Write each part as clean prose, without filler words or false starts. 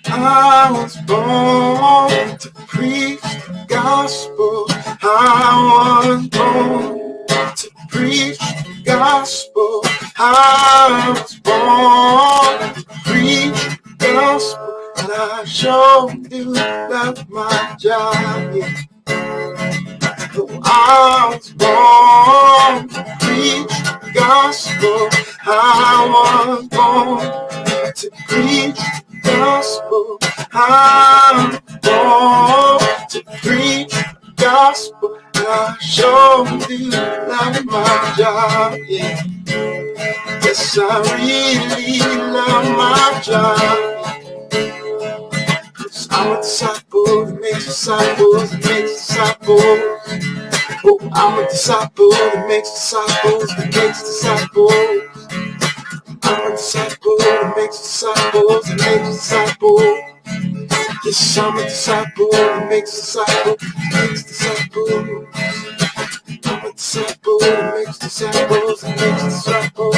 I was born to preach the gospel. I was born to preach the gospel. I was born to preach the gospel. And I sure do love my job. Yeah. I was born to preach the gospel. I was born to preach the gospel. I'm born to preach the gospel. And I sure do love my job. Yeah. Yes, I really love my job. I'm a disciple that makes disciples that makes disciples. Oh, I'm a disciple that makes disciples that makes disciples. I'm a disciple that makes disciples that makes disciples. Yes, I'm a disciple that makes disciples that makes disciples. I'm a disciple that makes disciples that makes disciples.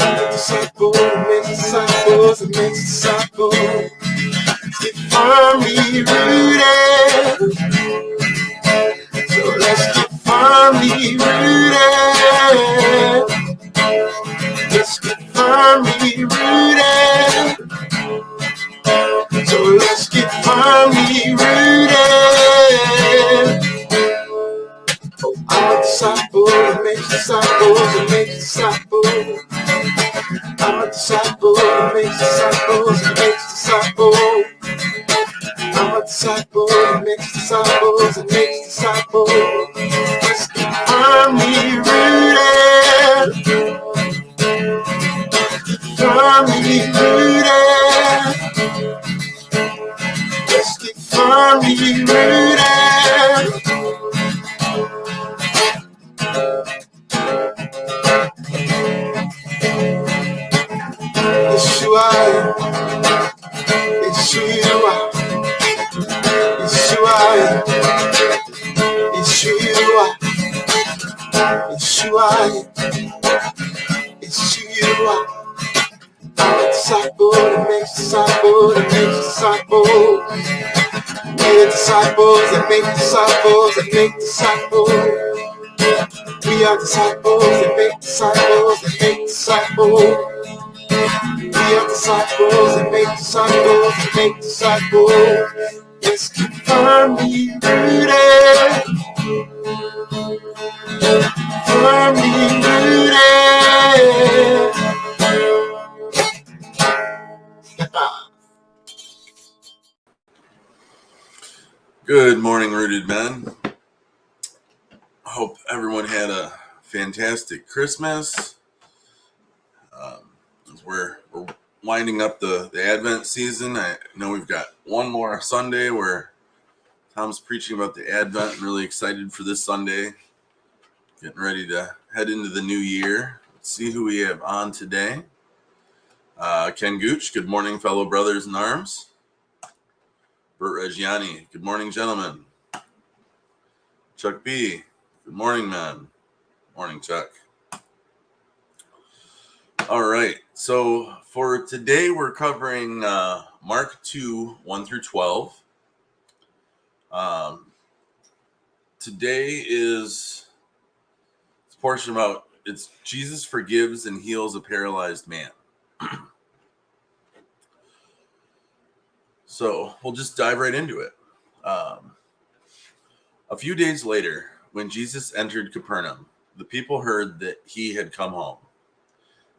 I'm a disciple that makes disciples that makes disciples. Get firmly rooted. So let's get firmly rooted. Let's get firmly rooted. So let's get firmly rooted. Oh, I'm a disciple that makes disciples that makes disciples. I'm a disciple that makes disciples that makes disciples. I'm a disciple that makes disciples that makes disciples. Let's get firmly rooted. Firmly rooted. Let's get firmly rooted. Yeshua, Yeshua, Yeshua, Yeshua, Yeshua, Yeshua. I'm a disciple that makes disciples that makes disciples. We are disciples that make disciples that make disciples. We are disciples that make disciples that make disciples. We are disciples that make disciples that make disciples. Let's keep firmly rooted. Firmly rooted. Good morning, Rooted Men. I hope everyone had a fantastic Christmas. As we're winding up the Advent season, I know we've got one more Sunday where Tom's preaching about the Advent. I'm really excited for this Sunday. Getting ready to head into the new year. Let's see who we have on today. Ken Gooch, good morning, fellow brothers in arms. Bert Reggiani, good morning, gentlemen. Chuck B, good morning, man. Morning, Chuck. All right, so for today, we're covering Mark 2, 1 through 12. Today is this portion about, it's Jesus forgives and heals a paralyzed man. So we'll just dive right into it. A few days later, when Jesus entered Capernaum, the people heard that he had come home.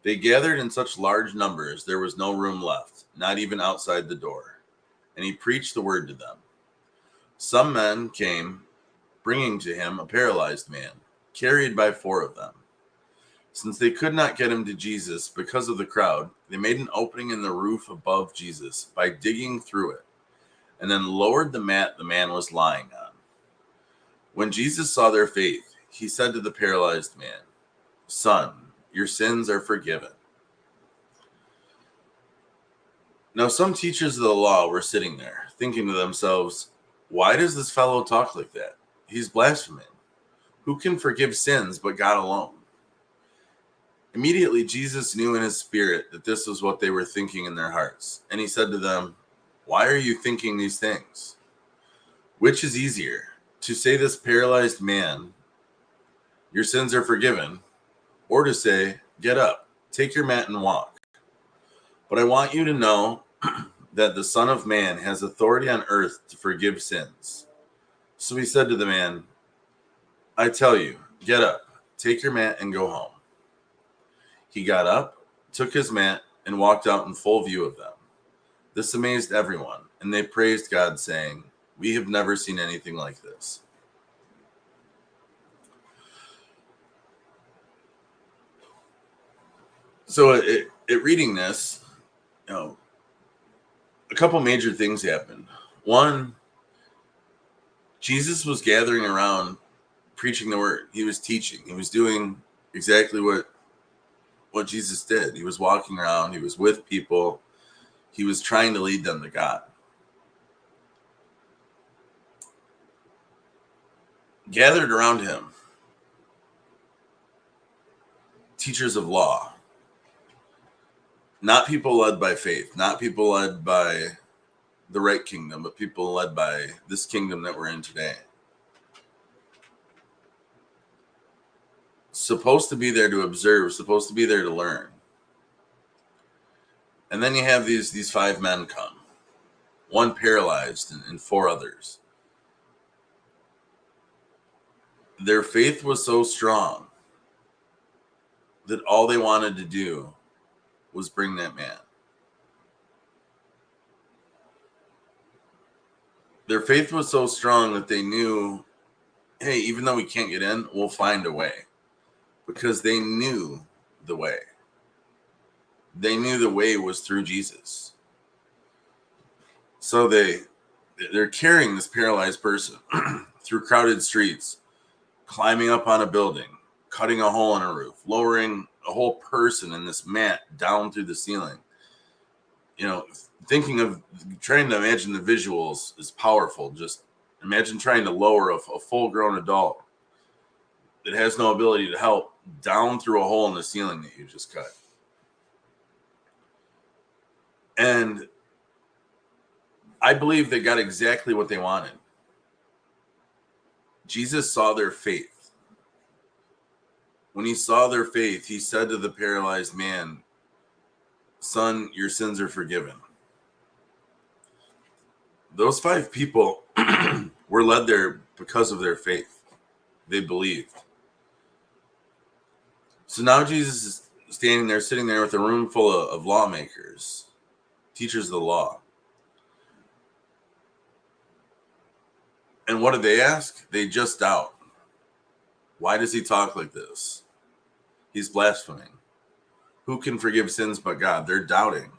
They gathered in such large numbers there was no room left, not even outside the door, and he preached the word to them. Some men came, bringing to him a paralyzed man, carried by 4 of them. Since they could not get him to Jesus because of the crowd, they made an opening in the roof above Jesus by digging through it, and then lowered the mat the man was lying on. When Jesus saw their faith, he said to the paralyzed man, "Son, your sins are forgiven." Now some teachers of the law were sitting there, thinking to themselves, "Why does this fellow talk like that? He's blaspheming. Who can forgive sins but God alone?" Immediately, Jesus knew in his spirit that this was what they were thinking in their hearts. And he said to them, "Why are you thinking these things? Which is easier, to say this paralyzed man, 'Your sins are forgiven,' or to say, 'Get up, take your mat and walk'? But I want you to know that the Son of Man has authority on earth to forgive sins." So he said to the man, "I tell you, get up, take your mat, and go home." He got up, took his mat, and walked out in full view of them. This amazed everyone, and they praised God, saying, "We have never seen anything like this." So, reading this, a couple major things happened. One, Jesus was gathering around, preaching the word. He was teaching. He was doing exactly what Jesus did. He was walking around. He was with people. He was trying to lead them to God. Gathered around him, teachers of law, not people led by faith, not people led by the right kingdom, but people led by this kingdom that we're in today. Supposed to be there to observe, supposed to be there to learn. And then you have these five men come, one paralyzed and four others. Their faith was so strong that all they wanted to do was bring that man. Their faith was so strong that they knew, hey, even though we can't get in, we'll find a way. Because they knew the way. They knew the way was through Jesus. So they're carrying this paralyzed person through crowded streets, climbing up on a building, cutting a hole in a roof, lowering a whole person in this mat down through the ceiling. Thinking of trying to imagine the visuals is powerful. Just imagine trying to lower a full-grown adult that has no ability to help down through a hole in the ceiling that you just cut. And I believe they got exactly what they wanted. Jesus saw their faith. When he saw their faith, he said to the paralyzed man, "Son, your sins are forgiven." Those five people were led there because of their faith. They believed. So now Jesus is sitting there with a room full of lawmakers, teachers of the law. And what did they ask? They just doubt. Why does he talk like this? He's blaspheming. Who can forgive sins but God? They're doubting.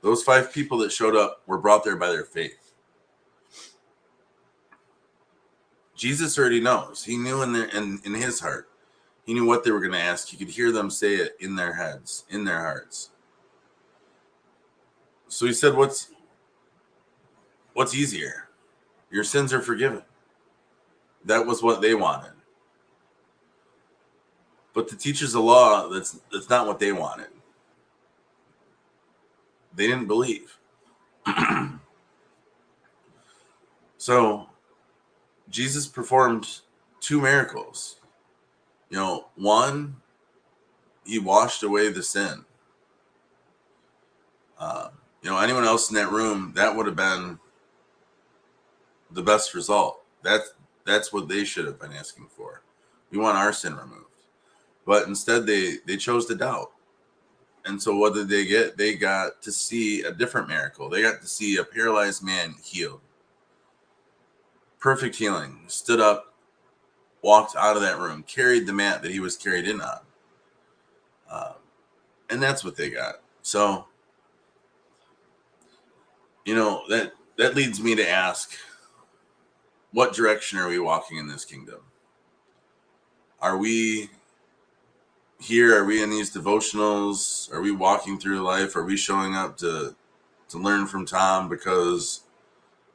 Those five people that showed up were brought there by their faith. Jesus already knows. He knew in his heart. He knew what they were going to ask. He could hear them say it in their heads, in their hearts. So he said, what's easier? Your sins are forgiven. That was what they wanted. But the teachers of law, that's not what they wanted. They didn't believe. So Jesus performed two miracles. One, he washed away the sin. Anyone else in that room, that would have been the best result. That's what they should have been asking for. We want our sin removed. But instead, they chose to doubt. And so what did they get? They got to see a different miracle. They got to see a paralyzed man healed. Perfect healing. Stood up, walked out of that room, carried the mat that he was carried in on. And that's what they got. So, that leads me to ask, what direction are we walking in this kingdom? Are we here? Are we in these devotionals? Are we walking through life? Are we showing up to learn from Tom because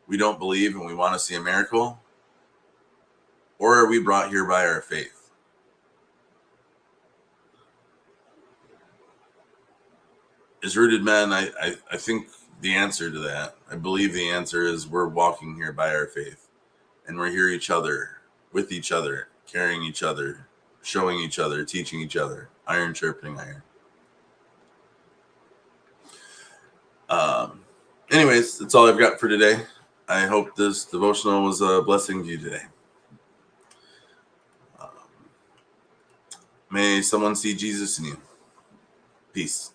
we don't believe and we want to see a miracle? Or are we brought here by our faith? As rooted men, I think the answer to that, I believe the answer is we're walking here by our faith. And we're here each other, with each other, carrying each other, showing each other, teaching each other, iron sharpening iron. Anyways, that's all I've got for today. I hope this devotional was a blessing to you today. May someone see Jesus in you. Peace.